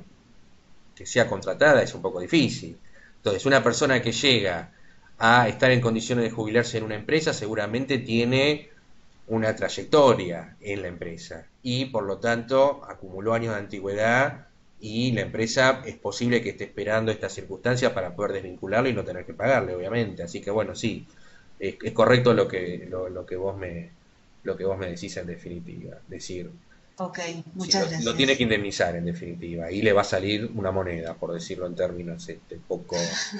que sea contratada es un poco difícil. Entonces, una persona que llega a estar en condiciones de jubilarse en una empresa seguramente tiene una trayectoria en la empresa y por lo tanto acumuló años de antigüedad y la empresa es posible que esté esperando estas circunstancias para poder desvincularlo y no tener que pagarle, obviamente. Así que bueno, sí, es correcto lo que vos me decís en definitiva. Decir, ok, sí, muchas lo tiene gracias. que indemnizar en definitiva y le va a salir una moneda, por decirlo en términos poco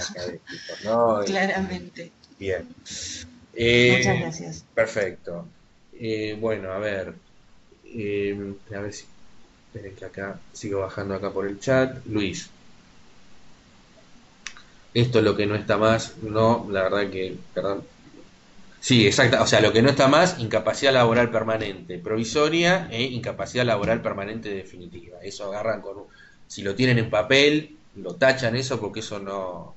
académicos, ¿no? Claramente. Bien. Muchas Eh, gracias. Perfecto. Bueno, a ver si, esperen que acá sigo bajando acá por el chat. Luis, esto es lo que no está más, no, la verdad que, perdón. Sí, exacto, o sea, lo que no está más, incapacidad laboral permanente, provisoria e incapacidad laboral permanente definitiva. Eso agarran si lo tienen en papel, lo tachan eso porque eso no.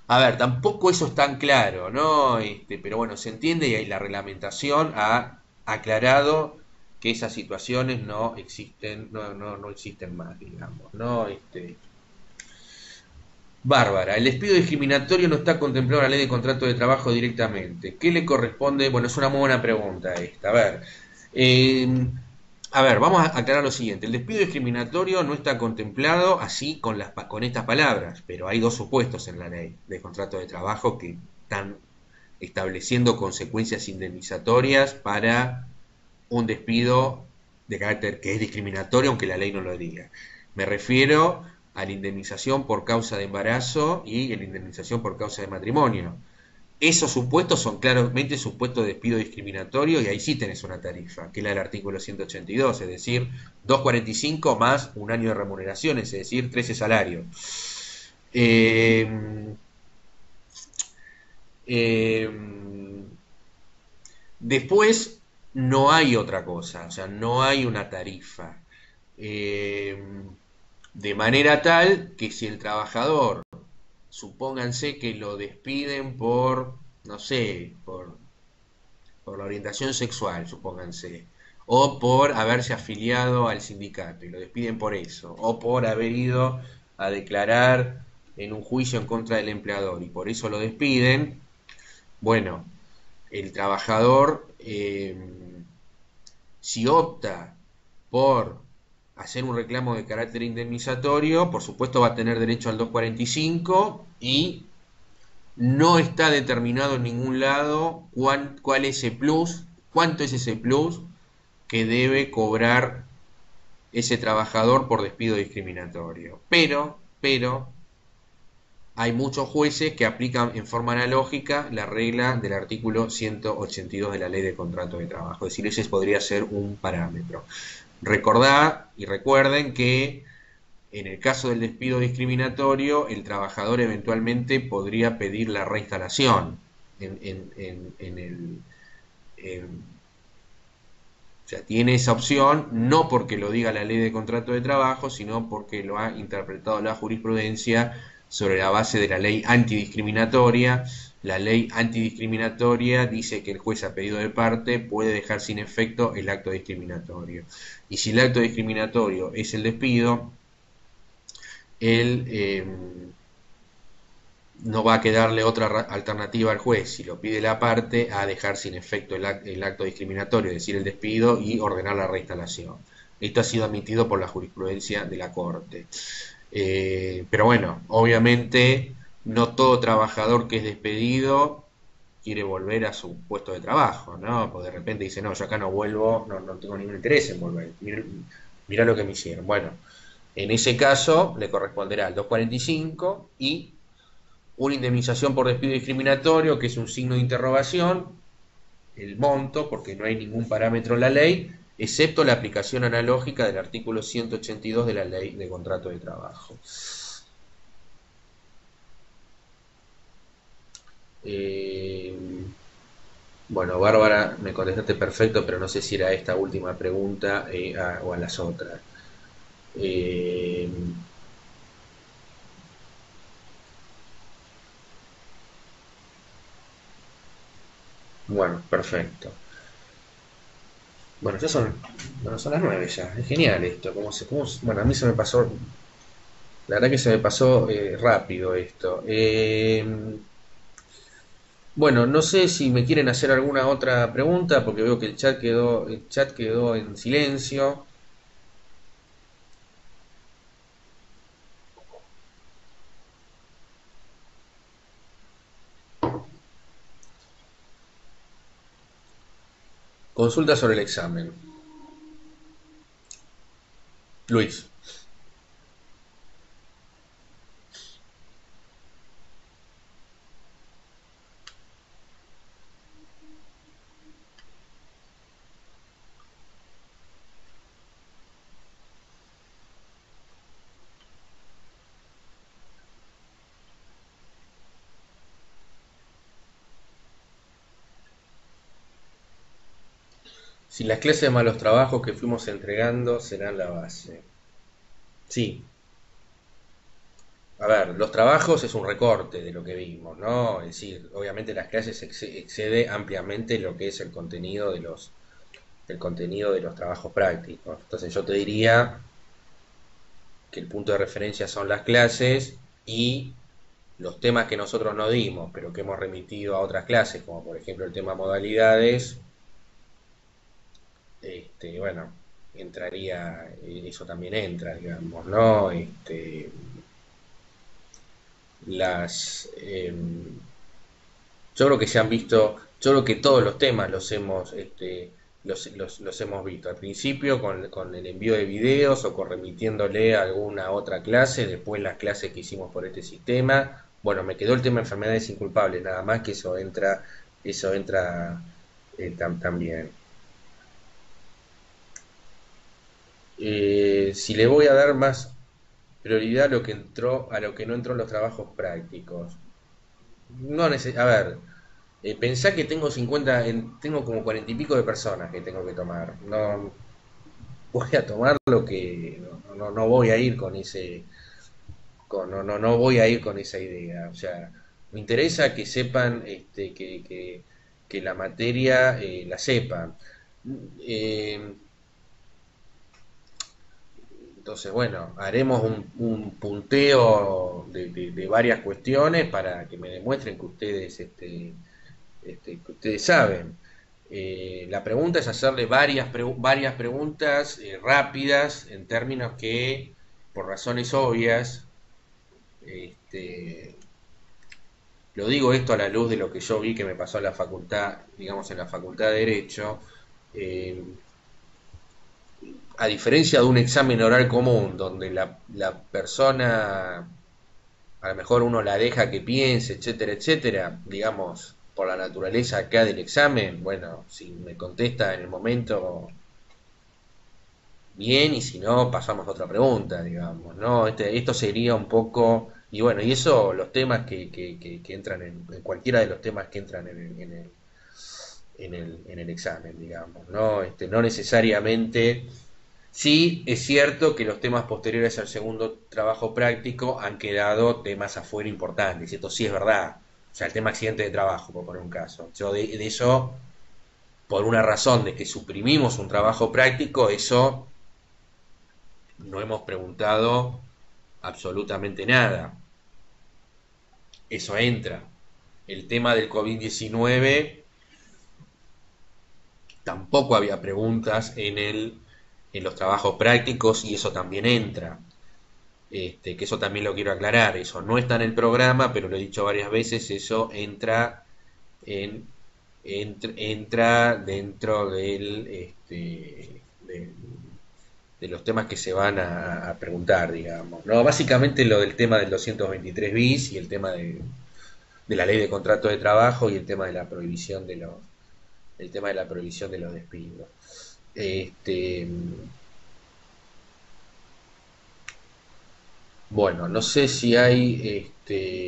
A ver, tampoco eso es tan claro, ¿no? Pero bueno, se entiende y ahí la reglamentación ha aclarado que esas situaciones no existen, no existen más, digamos, ¿no? Bárbara, el despido discriminatorio no está contemplado en la ley de contrato de trabajo directamente. ¿Qué le corresponde? Bueno, es una muy buena pregunta esta. Eh, vamos a aclarar lo siguiente. El despido discriminatorio no está contemplado así con estas palabras, pero hay dos supuestos en la ley de contrato de trabajo que están estableciendo consecuencias indemnizatorias para un despido de carácter que es discriminatorio, aunque la ley no lo diga. Me refiero a la indemnización por causa de embarazo y a la indemnización por causa de matrimonio. Esos supuestos son claramente supuestos de despido discriminatorio y ahí sí tenés una tarifa, que es la del artículo 182, es decir, 2,45 más un año de remuneraciones, es decir, 13 salarios. Eh, eh, Después no hay otra cosa, o sea, no hay una tarifa. Eh, de manera tal que si el trabajador, supónganse que lo despiden por, no sé, por la orientación sexual, supónganse, o por haberse afiliado al sindicato y lo despiden por eso, o por haber ido a declarar en un juicio en contra del empleador y por eso lo despiden, bueno, el trabajador, si opta por hacer un reclamo de carácter indemnizatorio, por supuesto va a tener derecho al 245 y no está determinado en ningún lado cuál es ese plus, cuánto es ese plus que debe cobrar ese trabajador por despido discriminatorio. Pero, hay muchos jueces que aplican en forma analógica la regla del artículo 182 de la Ley de Contrato de Trabajo. Es decir, ese podría ser un parámetro. Recordá y recuerden que en el caso del despido discriminatorio, el trabajador eventualmente podría pedir la reinstalación o sea, tiene esa opción, no porque lo diga la Ley de Contrato de Trabajo, sino porque lo ha interpretado la jurisprudencia sobre la base de la ley antidiscriminatoria. La ley antidiscriminatoria dice que el juez a pedido de parte puede dejar sin efecto el acto discriminatorio. Y si el acto discriminatorio es el despido, él no va a quedarle otra alternativa al juez, si lo pide la parte, a dejar sin efecto el acto discriminatorio, es decir, el despido, y ordenar la reinstalación. Esto ha sido admitido por la jurisprudencia de la Corte. Pero bueno, obviamente no todo trabajador que es despedido quiere volver a su puesto de trabajo, ¿no? Porque de repente dice, no, yo acá no vuelvo, no tengo ningún interés en volver. Mirá lo que me hicieron. Bueno, en ese caso le corresponderá el 245 y una indemnización por despido discriminatorio, que es un signo de interrogación, el monto, porque no hay ningún parámetro en la ley, excepto la aplicación analógica del artículo 182 de la Ley de Contrato de Trabajo. Bueno, Bárbara, me contestaste perfecto, pero no sé si era esta última pregunta o a las otras. Bueno, perfecto. Bueno, bueno, son las 9 ya. Es genial esto. Bueno, a mí se me pasó, la verdad que se me pasó rápido esto. Bueno, no sé si me quieren hacer alguna otra pregunta, porque veo que el chat quedó en silencio. Consulta sobre el examen. Luis. Si las clases más los trabajos que fuimos entregando serán la base. Sí, a ver, los trabajos es un recorte de lo que vimos, ¿no? Es decir, obviamente las clases excede ampliamente lo que es el contenido de los trabajos prácticos. Entonces yo te diría que el punto de referencia son las clases y los temas que nosotros no dimos, pero que hemos remitido a otras clases, como por ejemplo el tema modalidades, bueno, eso también entra, digamos, ¿no? Las, yo creo que se han visto, yo creo que todos los temas los hemos visto. Al principio con el envío de videos o con remitiéndole a alguna otra clase, después las clases que hicimos por este sistema. Bueno, me quedó el tema de enfermedades inculpables, nada más que eso entra también. Si le voy a dar más prioridad a lo que no entró en los trabajos prácticos. No a ver, pensá que tengo 50, tengo como 40 y pico de personas que tengo que tomar. No voy a tomar lo que, no voy a ir con no voy a ir con esa idea. O sea, me interesa que sepan, que la materia la sepan. Eh, Entonces, bueno, haremos un punteo de varias cuestiones para que me demuestren que ustedes saben. La pregunta es hacerle varias preguntas rápidas en términos que, por razones obvias, este, lo digo esto a la luz de lo que yo vi que me pasó en la facultad, digamos en la facultad de Derecho, eh, a diferencia de un examen oral común, donde la persona a lo mejor uno la deja que piense, etcétera, etcétera, digamos, por la naturaleza acá del examen, bueno, si me contesta en el momento, bien, y si no, pasamos a otra pregunta, digamos, ¿no? Esto sería un poco, y bueno, y eso, los temas que entran en cualquiera de los temas que entran en el examen, digamos, ¿no? No necesariamente, sí es cierto que los temas posteriores al segundo trabajo práctico han quedado temas afuera importantes, y esto sí es verdad, o sea, el tema accidente de trabajo, por poner un caso, yo de eso, por una razón de que suprimimos un trabajo práctico, eso no hemos preguntado absolutamente nada. Eso entra. El tema del COVID-19, tampoco había preguntas en los trabajos prácticos y eso también entra. Que eso también lo quiero aclarar. Eso no está en el programa, pero lo he dicho varias veces, eso entra entra dentro de los temas que se van a preguntar, digamos, ¿no? Básicamente lo del tema del 223 bis y el tema de la ley de contrato de trabajo y el tema de la prohibición el tema de la prohibición de los despidos. Bueno, no sé si hay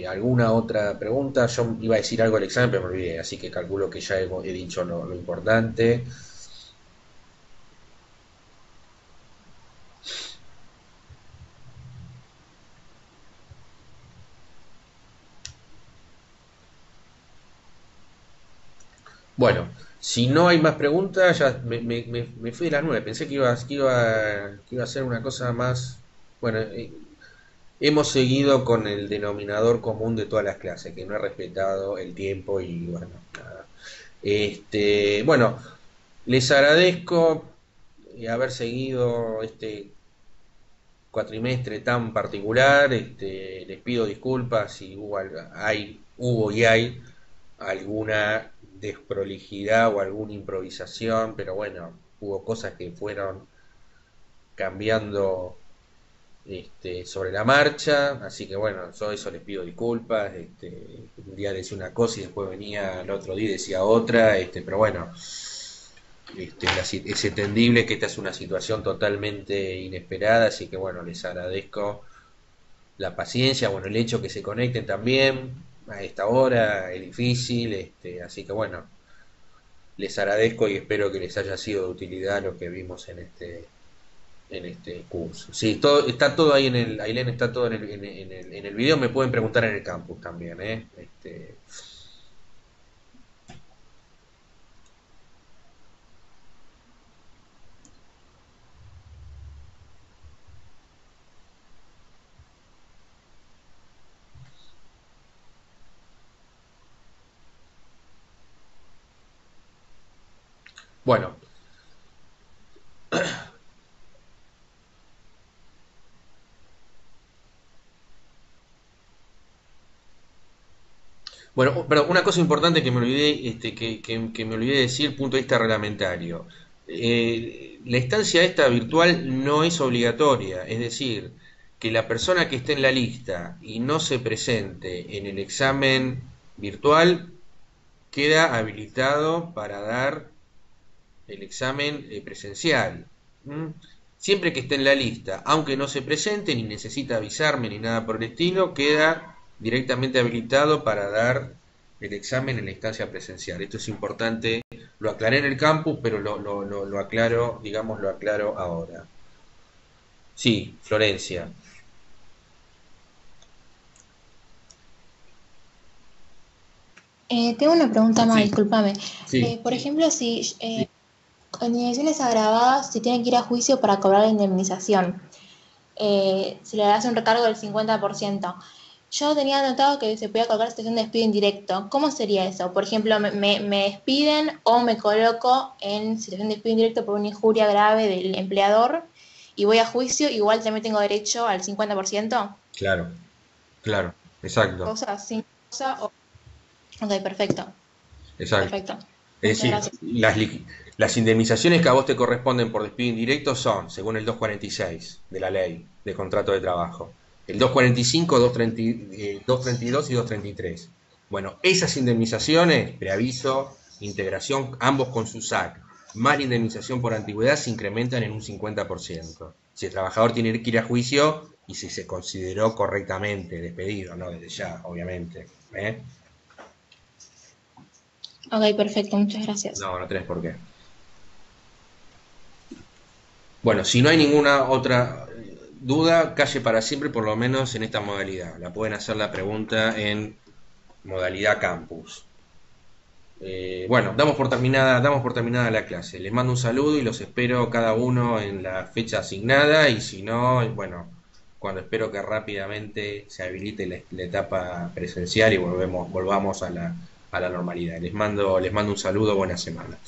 alguna otra pregunta. Yo iba a decir algo del examen, pero me olvidé, así que calculo que ya he dicho lo importante. Bueno, si no hay más preguntas, ya me fui de las 9. Pensé que iba a ser una cosa más. Bueno, hemos seguido con el denominador común de todas las clases, que no he respetado el tiempo y bueno, nada. Bueno, les agradezco haber seguido este cuatrimestre tan particular. Les pido disculpas si hubo y hay alguna desprolijidad o alguna improvisación, pero bueno, hubo cosas que fueron cambiando sobre la marcha, así que bueno, yo eso les pido disculpas. Un día decía una cosa y después venía el otro día y decía otra, pero bueno, es entendible que esta es una situación totalmente inesperada, así que bueno, les agradezco la paciencia, bueno, el hecho que se conecten también a esta hora es difícil, así que bueno, les agradezco y espero que les haya sido de utilidad lo que vimos en este curso. Sí, está todo ahí Ailén, está todo en el video, me pueden preguntar en el campus también, ¿eh? Bueno, bueno, pero una cosa importante que me olvidé, que me olvidé decir, punto de vista reglamentario. La estancia esta virtual no es obligatoria, es decir, que la persona que esté en la lista y no se presente en el examen virtual queda habilitado para dar el examen presencial. ¿Mm? Siempre que esté en la lista, aunque no se presente, ni necesita avisarme ni nada por el estilo, queda directamente habilitado para dar el examen en la instancia presencial. Esto es importante, lo aclaré en el campus, pero lo aclaro, digamos, lo aclaro ahora. Sí, Florencia. Tengo una pregunta más, Sí, discúlpame. sí. Por ejemplo, si en indemnizaciones agravadas se tiene que ir a juicio para cobrar la indemnización, se le hace un recargo del 50%. Yo tenía notado que se podía colocar situación de despido indirecto. ¿Cómo sería eso? Por ejemplo, me despiden o me coloco en situación de despido indirecto por una injuria grave del empleador y voy a juicio, igual también tengo derecho al 50%. Claro, claro, exacto, Cosa sin cosa. Ok, perfecto. exacto. Perfecto. Es Muchas decir, gracias. las indemnizaciones que a vos te corresponden por despido indirecto son, según el 246 de la ley de contrato de trabajo, El 245, 232 y 233. Bueno, esas indemnizaciones, preaviso, integración, ambos con su SAC, más la indemnización por antigüedad, se incrementan en un 50%. Si el trabajador tiene que ir a juicio y si se consideró correctamente despedido, no desde ya, obviamente. Ok, perfecto, muchas gracias. No, no tenés por qué. Bueno, si no hay ninguna otra duda, calle para siempre, por lo menos en esta modalidad. La pueden hacer la pregunta en modalidad campus. Bueno, damos por terminada la clase. Les mando un saludo y los espero cada uno en la fecha asignada y si no, bueno, cuando espero que rápidamente se habilite la etapa presencial y volvamos a la normalidad. Les mando un saludo, buena semana.